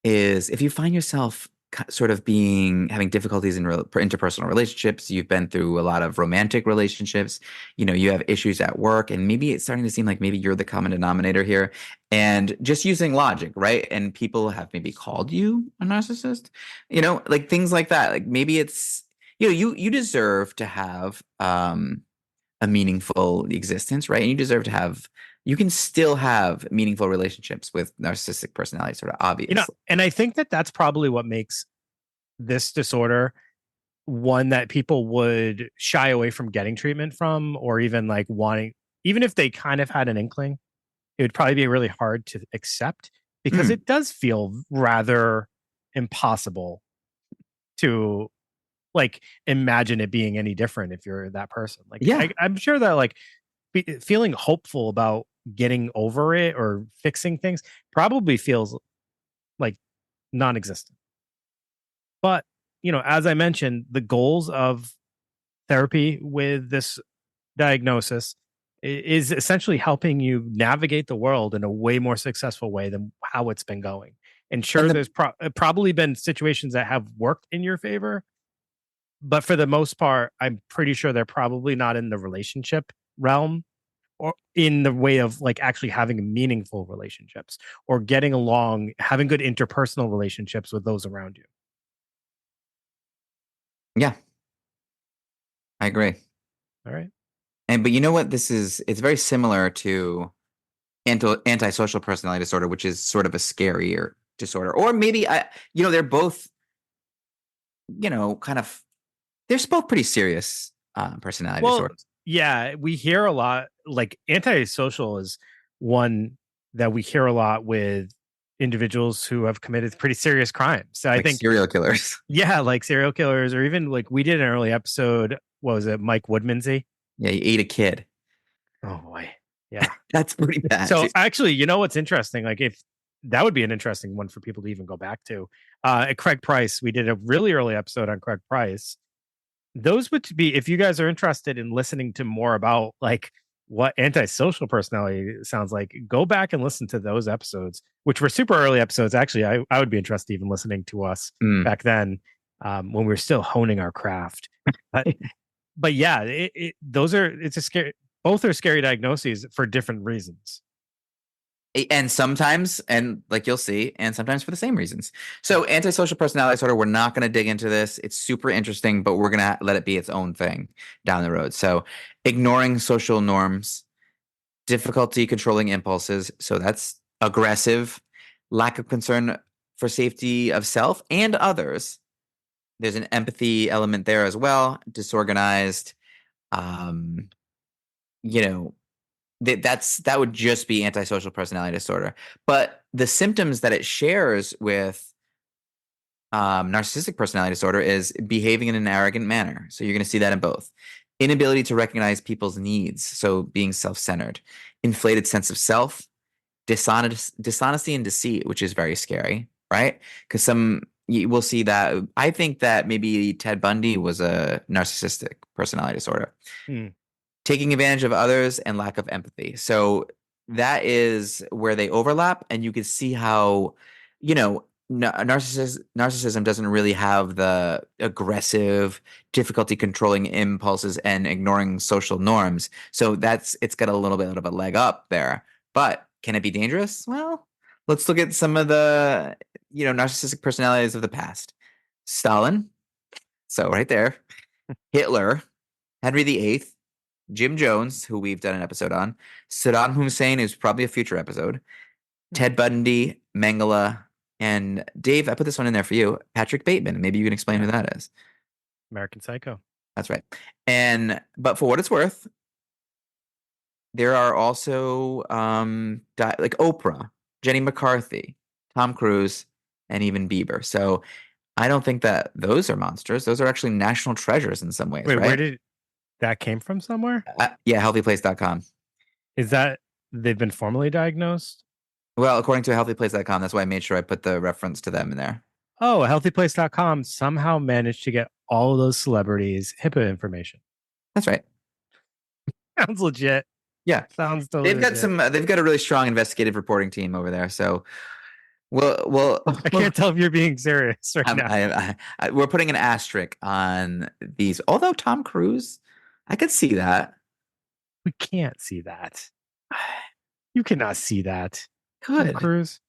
is if you find yourself sort of having difficulties in interpersonal relationships. You've been through a lot of romantic relationships. You have issues at work, and maybe it's starting to seem like maybe you're the common denominator here. And just using logic, right? And people have maybe called you a narcissist, like things like that. Like maybe it's you deserve to have a meaningful existence, right? And you can still have meaningful relationships with narcissistic personality disorder, obviously. And I think that that's probably what makes this disorder one that people would shy away from getting treatment from, or even like wanting, even if they kind of had an inkling, it would probably be really hard to accept, because it does feel rather impossible to like imagine it being any different if you're that person. Like, Yeah. I'm sure that like feeling hopeful about getting over it or fixing things probably feels like non-existent. But, as I mentioned, the goals of therapy with this diagnosis is essentially helping you navigate the world in a way more successful way than how it's been going. And sure, And there's probably been situations that have worked in your favor, but for the most part, I'm pretty sure they're probably not in the relationship realm, or in the way of like actually having meaningful relationships or getting along, having good interpersonal relationships with those around you. yeah, I agree. All right. But you know what? It's very similar to antisocial personality disorder, which is sort of a scarier disorder. Or maybe they're both, kind of, they're both pretty serious personality Well, disorders. yeah, we hear a lot, like antisocial is one that we hear a lot with individuals who have committed pretty serious crimes. So I Like think, serial killers. yeah, like serial killers, or even like we did an early episode. What was it? Mike Woodmansey. Yeah, you ate a kid. Oh boy. Yeah. That's pretty bad. So Too. actually, what's interesting? Like, if that would be an interesting one for people to even go back to. At Craig Price, we did a really early episode on Craig Price. Those would be, if you guys are interested in listening to more about like what antisocial personality sounds like, go back and listen to those episodes, which were super early episodes. Actually, I would be interested even listening to us back then, when we were still honing our craft. But yeah, it's a scary. Both are scary diagnoses for different reasons. And sometimes, and like you'll see, and sometimes for the same reasons. So antisocial personality disorder, we're not going to dig into this. It's super interesting, but we're going to let it be its own thing down the road. So ignoring social norms, difficulty controlling impulses. So that's aggressive, lack of concern for safety of self and others. There's an empathy element there as well. Disorganized, you know, that would just be antisocial personality disorder. But the symptoms that it shares with narcissistic personality disorder is behaving in an arrogant manner. So you're going to see that in both. Inability to recognize people's needs, so being self-centered. Inflated sense of self. Dishonesty and deceit, which is very scary, right? Because we'll see that. I think that maybe Ted Bundy was a narcissistic personality disorder. Taking advantage of others and lack of empathy. So that is where they overlap, and you can see how, narcissism doesn't really have the aggressive difficulty controlling impulses and ignoring social norms. So it's got a little bit of a leg up there. But can it be dangerous? Well, let's look at some of the, narcissistic personalities of the past. Stalin. So right there. Hitler. Henry VIII. Jim Jones, who we've done an episode on. Saddam Hussein is probably a future episode. Ted Bundy, Mengele, and Dave, I put this one in there for you. Patrick Bateman. Maybe you can explain who that is. American Psycho. That's right. But for what it's worth, there are also like Oprah, Jenny McCarthy, Tom Cruise, and even Bieber. So I don't think that those are monsters. Those are actually national treasures in some ways. Wait, right? where did that came from? Somewhere? Yeah, healthyplace.com. Is that they've been formally diagnosed? Well, according to healthyplace.com, that's why I made sure I put the reference to them in there. Oh, healthyplace.com somehow managed to get all of those celebrities HIPAA information. That's right. Sounds legit. Yeah. Sounds totally They've got a really strong investigative reporting team over there. So Well, I can't tell if you're being serious right now. we're putting an asterisk on these. Although Tom Cruise, I could see that. We can't see that. You cannot see that. Tom Could. Cruise.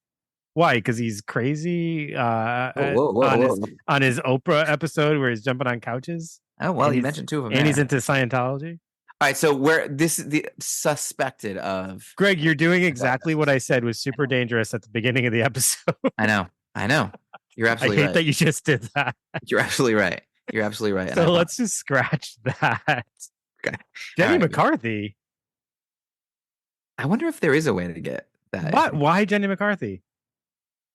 Why? Because he's crazy Whoa. on his Oprah episode where he's jumping on couches. Oh, well, And you he's- mentioned two of them And he's there. into Scientology. All right, so this is the suspected of. Greg, you're doing exactly what I said was super dangerous at the beginning of the episode. I know. You're I absolutely hate right. that you just did that. You're absolutely right. You're absolutely right. So let's just scratch that. Okay. Jenny All right. McCarthy. I wonder if there is a way to get that. What? Why Jenny McCarthy?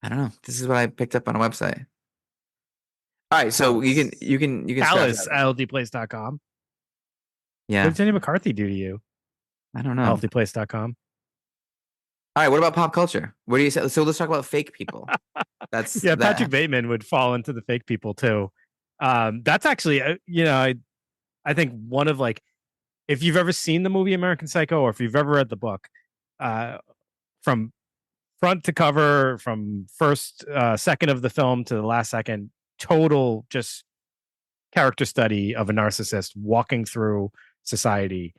I don't know. This is what I picked up on a website. All right, so you can Alice, scratch that. LDplace.com. Yeah, What did Jenny McCarthy do to you? I don't know. Healthyplace.com. All right, what about pop culture? What do you say? So let's talk about fake people. That's Yeah, Patrick Bateman would fall into the fake people too. That's actually, I think one of like, if you've ever seen the movie American Psycho or if you've ever read the book, from front to cover, from first second of the film to the last second, total just character study of a narcissist walking through society.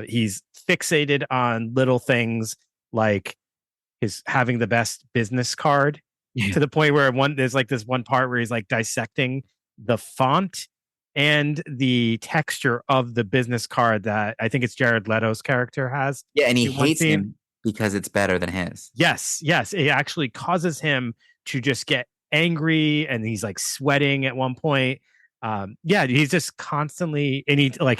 He's fixated on little things like his having the best business card to the point where there's like this one part where he's like dissecting the font and the texture of the business card that I think it's Jared Leto's character has. Yeah, and he in one hates scene. him because it's better than his. Yes. It actually causes him to just get angry, and he's like sweating at one point. He's just constantly, and he like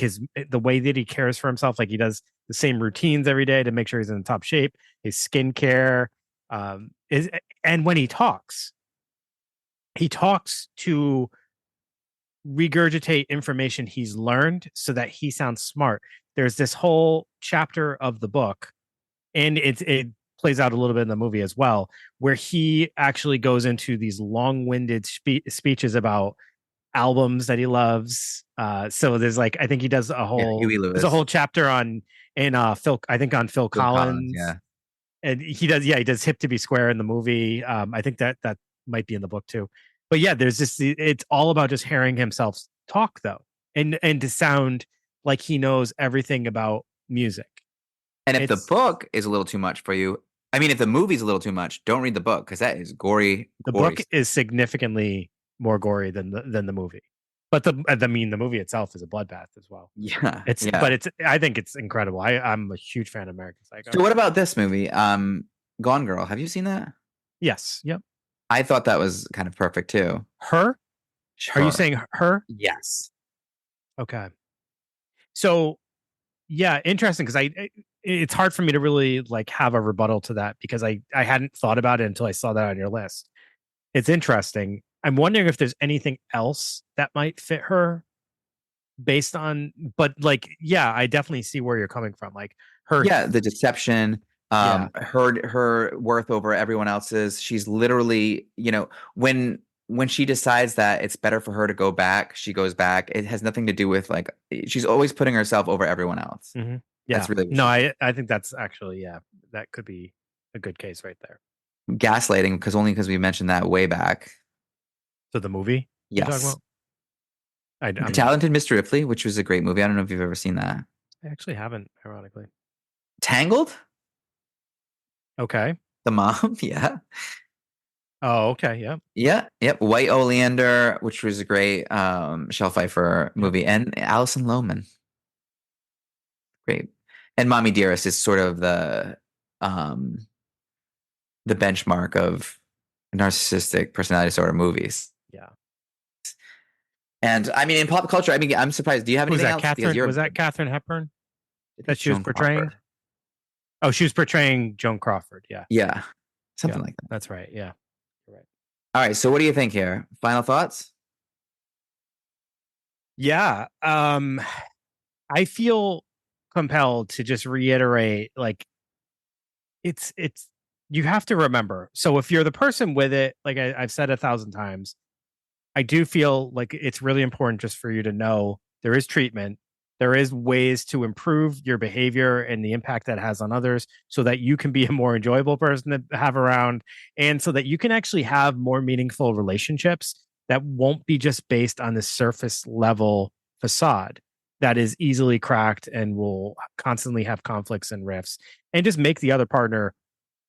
the way that he cares for himself, like he does the same routines every day to make sure he's in top shape. His skincare and when he talks to regurgitate information he's learned so that he sounds smart. There's this whole chapter of the book, and it plays out a little bit in the movie as well, where he actually goes into these long-winded speeches about albums that he loves. So there's like, I think he does there's a whole chapter on Phil Collins. Yeah. And he does Hip to Be Square in the movie. I think that might be in the book too. But yeah, there's this, it's all about just hearing himself talk though. And to sound like he knows everything about music. And if the book is a little too much for you, I mean, if the movie's a little too much, don't read the book because that is gory. The book is significantly more gory than the movie. But the movie itself is a bloodbath as well. Yeah. But I think it's incredible. I'm a huge fan of American Psycho. So what about this movie? Gone Girl. Have you seen that? Yes. Yep. I thought that was kind of perfect too. Her? Are you saying her? Yes. Okay. So, yeah, interesting because it's hard for me to really like have a rebuttal to that because I hadn't thought about it until I saw that on your list. It's interesting. I'm wondering if there's anything else that might fit her based on, but like, yeah, I definitely see where you're coming from. Like her. Yeah, the deception, her worth over everyone else's. She's literally, when she decides that it's better for her to go back, she goes back. It has nothing to do with like, she's always putting herself over everyone else. Mm-hmm. Yeah. That's really I think that's actually, that could be a good case right there. Gaslighting, because we mentioned that way back. So the movie? Yes. The Talented Mr. Ripley, which was a great movie. I don't know if you've ever seen that. I actually haven't, ironically. Tangled? Okay. The mom? Yeah. Oh, okay. Yeah. Yeah. Yep. White Oleander, which was a great Michelle Pfeiffer movie, and Alison Lohman. Great. And Mommy Dearest is sort of the benchmark of narcissistic personality disorder movies. Yeah. And I mean, in pop culture, I mean, I'm surprised. Do you have anything else? Was that Katharine Hepburn that she was portraying? Crawford. Oh, she was portraying Joan Crawford. Yeah. Yeah. Something like that. That's right. Yeah. You're right. All right. So what do you think here? Final thoughts? Yeah. I feel compelled to just reiterate, like, it's you have to remember. So if you're the person with it, like I've said 1,000 times, I do feel like it's really important just for you to know there is treatment. There is ways to improve your behavior and the impact that has on others so that you can be a more enjoyable person to have around, and so that you can actually have more meaningful relationships that won't be just based on the surface level facade that is easily cracked and will constantly have conflicts and rifts and just make the other partner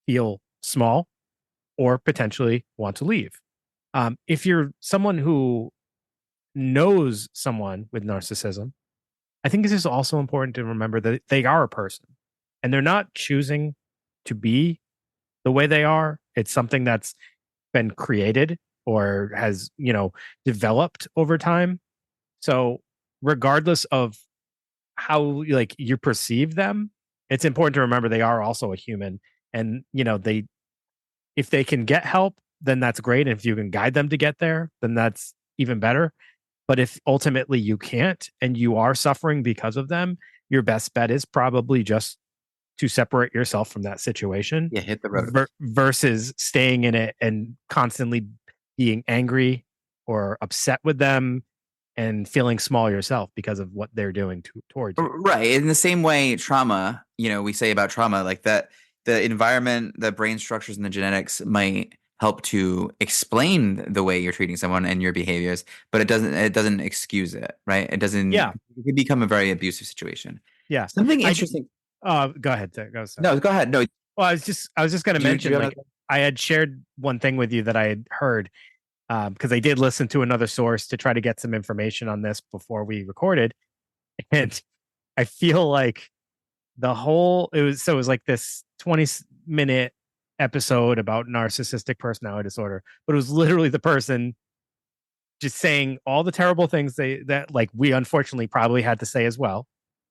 feel small or potentially want to leave. If you're someone who knows someone with narcissism, I think this is also important to remember that they are a person and they're not choosing to be the way they are. It's something that's been created or has, developed over time. So, regardless of how like you perceive them, it's important to remember they are also a human, and they if they can get help, then that's great. And if you can guide them to get there, then that's even better. But if ultimately you can't and you are suffering because of them, your best bet is probably just to separate yourself from that situation Yeah, hit the road. versus staying in it and constantly being angry or upset with them and feeling small yourself because of what they're doing towards you. Right. In the same way, trauma, we say about trauma, like that the environment, the brain structures, and the genetics might help to explain the way you're treating someone and your behaviors, but it doesn't excuse it, right? It doesn't Yeah. it could become a very abusive situation. Yeah. Something I- interesting. Go ahead. Go. Sorry. No, go ahead. No, Well, I was just going to do you mention, have like, I had shared one thing with you that I had heard, because I did listen to another source to try to get some information on this before we recorded, and I feel like it was like this 20-minute episode about narcissistic personality disorder, but it was literally the person just saying all the terrible things that like we unfortunately probably had to say as well.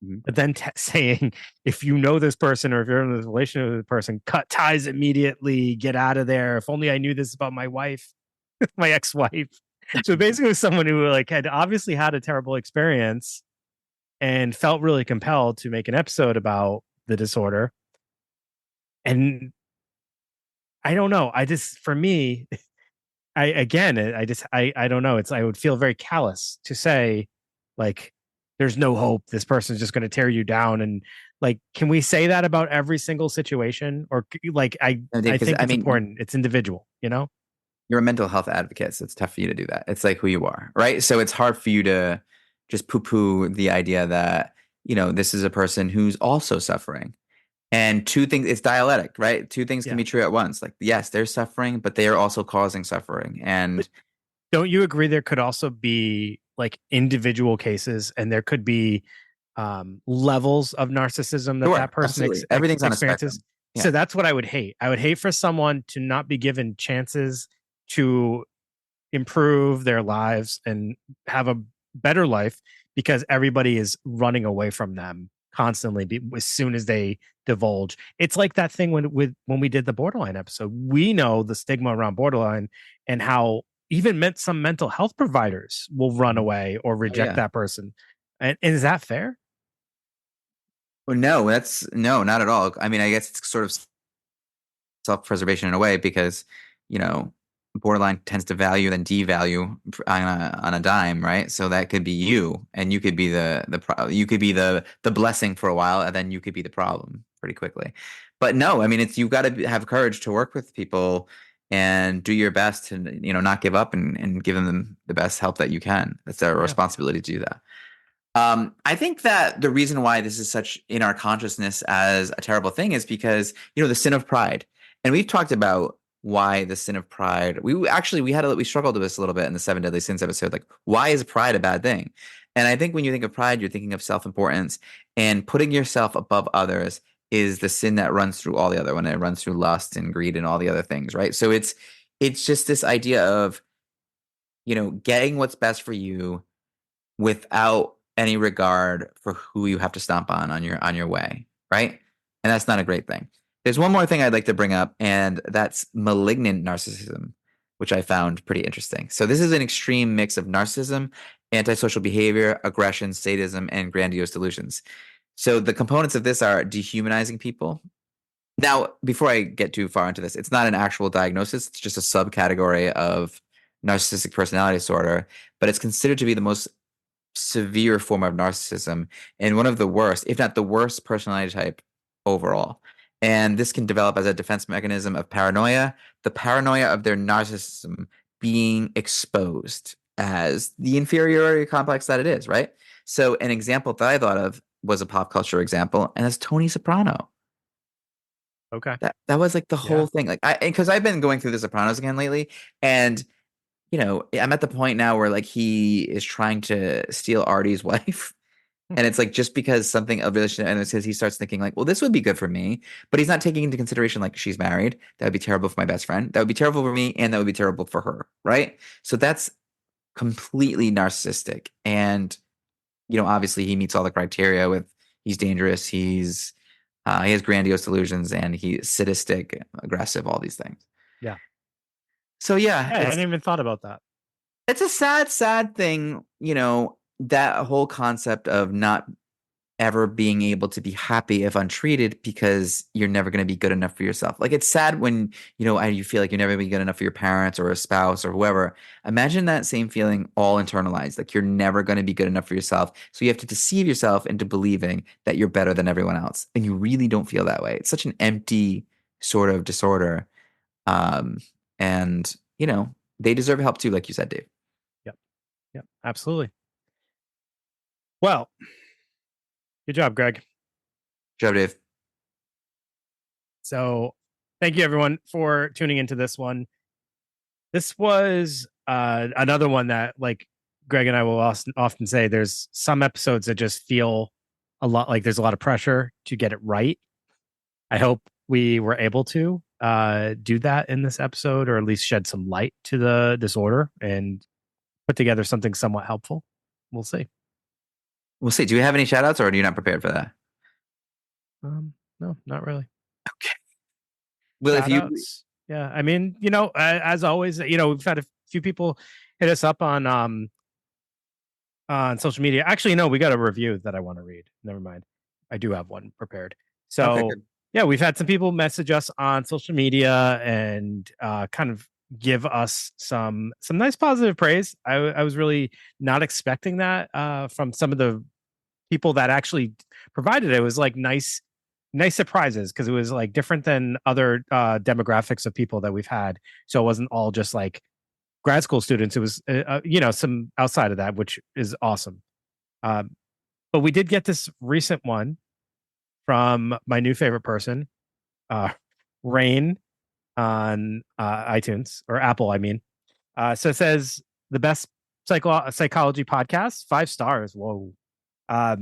Mhm. But then saying, if you know this person or if you're in this relationship with the person, cut ties immediately, get out of there. If only I knew this about my wife, my ex-wife. So basically, it was someone who like had obviously had a terrible experience and felt really compelled to make an episode about the disorder. And I don't know. For me, I don't know. I would feel very callous to say, like, there's no hope. This person's just going to tear you down. And like, can we say that about every single situation? Or like, No, Dave, I 'cause, think I it's mean, important. It's individual, you're a mental health advocate, so it's tough for you to do that. It's like who you are, right? So it's hard for you to just poo-poo the idea that, this is a person who's also suffering. And two things, it's dialectic, right? Two things can Yeah. be true at once. Like, yes, they're suffering, but they are also causing suffering. And Don't you agree there could also be like individual cases and there could be levels of narcissism that sure, that person absolutely. Everything's on a experiences? spectrum. So Yeah. that's what I would hate. I would hate for someone to not be given chances to improve their lives and have a better life because everybody is running away from them constantly as soon as they divulge. It's like that thing when we did the borderline episode. We know the stigma around borderline and how even some mental health providers will run away or Oh, reject yeah. that person. And is that fair? Well, no, not at all. I mean, I guess it's sort of self-preservation in a way because, you know, borderline tends to value and devalue on a dime, right? So that could be you, and you could be you could be the blessing for a while, and then you could be the problem pretty quickly. But no, I mean, you've got to have courage to work with people and do your best to not give up and give them the best help that you can. That's our responsibility to do that. I think that the reason why this is such in our consciousness as a terrible thing is because the sin of pride, and we've talked about why the sin of pride. We struggled with this a little bit in the Seven Deadly Sins episode. Like, why is pride a bad thing? And I think when you think of pride, you're thinking of self-importance, and putting yourself above others is the sin that runs through all the other one. It runs through lust and greed and all the other things, right? So it's just this idea of getting what's best for you without any regard for who you have to stomp on your way, right? And that's not a great thing. There's one more thing I'd like to bring up, and that's malignant narcissism, which I found pretty interesting. So this is an extreme mix of narcissism, antisocial behavior, aggression, sadism, and grandiose delusions. So the components of this are dehumanizing people. Now, before I get too far into this, it's not an actual diagnosis. It's just a subcategory of narcissistic personality disorder, but it's considered to be the most severe form of narcissism and one of the worst, if not the worst personality type overall. And this can develop as a defense mechanism of paranoia, the paranoia of their narcissism being exposed as the inferiority complex that it is, right? So an example that I thought of was a pop culture example, and that's Tony Soprano. Okay. That was like the Yeah. whole thing. Like because I've been going through The Sopranos again lately, and I'm at the point now where like he is trying to steal Artie's wife. And it's like just because something of relationship, and it says he starts thinking like, well, this would be good for me, but he's not taking into consideration like she's married. That would be terrible for my best friend. That would be terrible for me, and that would be terrible for her, right? So that's completely narcissistic. And obviously he meets all the criteria with he's dangerous, he has grandiose delusions, and he's sadistic, aggressive, all these things. Yeah. So yeah, I hadn't even thought about that. It's a sad thing, that whole concept of not ever being able to be happy if untreated because you're never going to be good enough for yourself. Like it's sad when, you feel like you're never going to be good enough for your parents or a spouse or whoever. Imagine that same feeling all internalized, like you're never going to be good enough for yourself. So you have to deceive yourself into believing that you're better than everyone else. And you really don't feel that way. It's such an empty sort of disorder. And, they deserve help too, like you said, Dave. Yep. Absolutely. Well, good job, Greg. Good job, Dave. So thank you everyone for tuning into this one. This was another one that like Greg and I will often say there's some episodes that just feel a lot like there's a lot of pressure to get it right. I hope we were able to do that in this episode, or at least shed some light to the disorder and put together something somewhat helpful. We'll see. We'll see. Do you have any shout outs, or are you not prepared for that? No, not really. Okay. Well, if you, yeah, I mean, as always, we've had a few people hit us up on social media. Actually, no, we got a review that I want to read. Never mind. I do have one prepared. So okay, good. Yeah, we've had some people message us on social media and kind of give us some nice positive praise. I was really not expecting that from some of the people that actually provided it. It was like nice surprises because it was like different than other demographics of people that we've had. So it wasn't all just like grad school students. It was some outside of that, which is awesome. But we did get this recent one from my new favorite person, Rain, on iTunes or Apple, I mean. So it says the best psychology podcast, 5 stars. Whoa. Have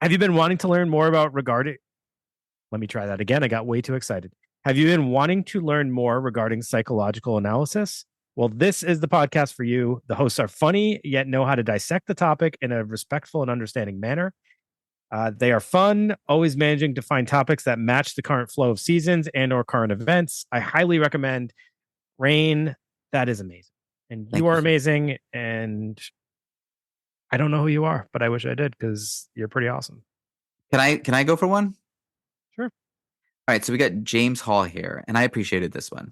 you been wanting to learn more about regarding? Let me try that again. I got way too excited. Have you been wanting to learn more regarding psychological analysis? Well, this is the podcast for you. The hosts are funny, yet know how to dissect the topic in a respectful and understanding manner. They are fun, always managing to find topics that match the current flow of seasons and or current events. I highly recommend Rain. That is amazing. And you are amazing. And I don't know who you are, but I wish I did because you're pretty awesome. Can I go for one? Sure. All right. So we got James Hall here, and I appreciated this one.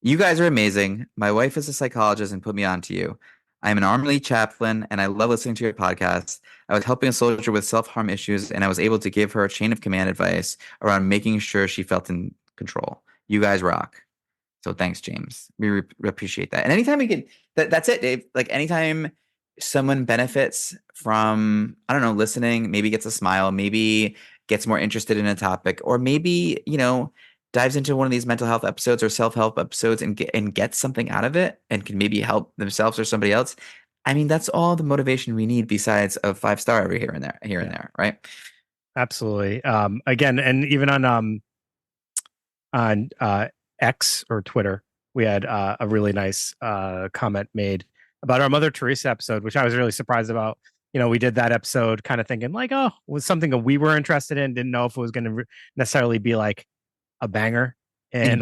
You guys are amazing. My wife is a psychologist and put me on to you. I'm an Army chaplain, and I love listening to your podcast. I was helping a soldier with self-harm issues, and I was able to give her a chain of command advice around making sure she felt in control. You guys rock. So thanks, James. We appreciate that. And anytime we can, that's it, Dave. Like anytime someone benefits from, I don't know, listening, maybe gets a smile, maybe gets more interested in a topic, or maybe, dives into one of these mental health episodes or self-help episodes and gets something out of it and can maybe help themselves or somebody else. I mean, that's all the motivation we need besides a 5-star every here and there, right? Absolutely. Again, and even on X or Twitter, we had a really nice comment made about our Mother Teresa episode, which I was really surprised about. We did that episode kind of thinking like, oh, it was something that we were interested in, didn't know if it was going to necessarily be like a banger, and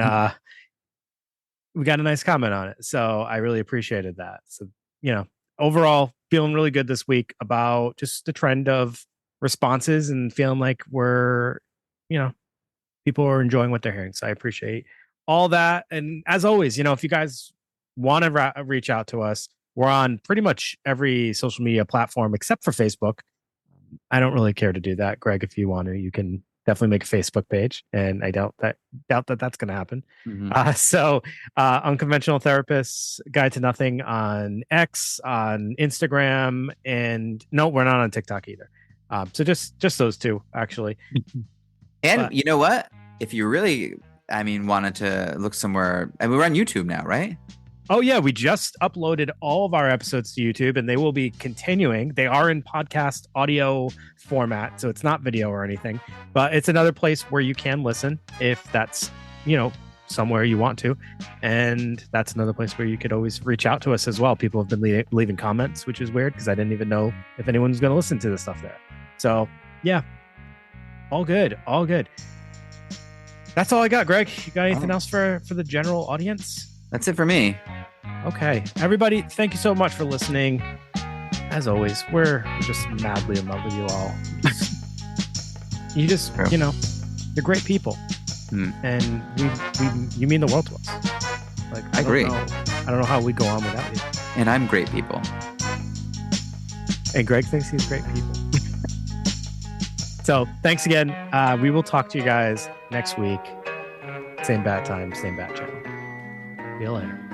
we got a nice comment on it, so I really appreciated that. So overall feeling really good this week about just the trend of responses and feeling like we're people are enjoying what they're hearing, so I appreciate all that. And as always, if you guys want to reach out to us, We're on pretty much every social media platform except for Facebook. I don't really care to do that. Greg, if you want to, you can definitely make a Facebook page, and I doubt that that's going to happen. So Unconventional Therapists Guide to Nothing on X, on Instagram, and no, we're not on TikTok either. So just those two, actually. And you know what? If you really, wanted to look somewhere, we're on YouTube now, right? Oh, yeah. We just uploaded all of our episodes to YouTube, and they will be continuing. They are in podcast audio format, so it's not video or anything, but it's another place where you can listen if that's, somewhere you want to. And that's another place where you could always reach out to us as well. People have been leaving comments, which is weird because I didn't even know if anyone was going to listen to this stuff there. So, yeah, all good. All good. That's all I got, Greg. You got anything else for the general audience? That's it for me. Okay. Everybody, thank you so much for listening. As always, we're just madly in love with you all. You're great people. And you mean the world to us. Like, I agree. I don't know how we go on without you. And I'm great people. And Greg thinks he's great people. So thanks again. We will talk to you guys next week. Same bat time, same bat channel. See you later.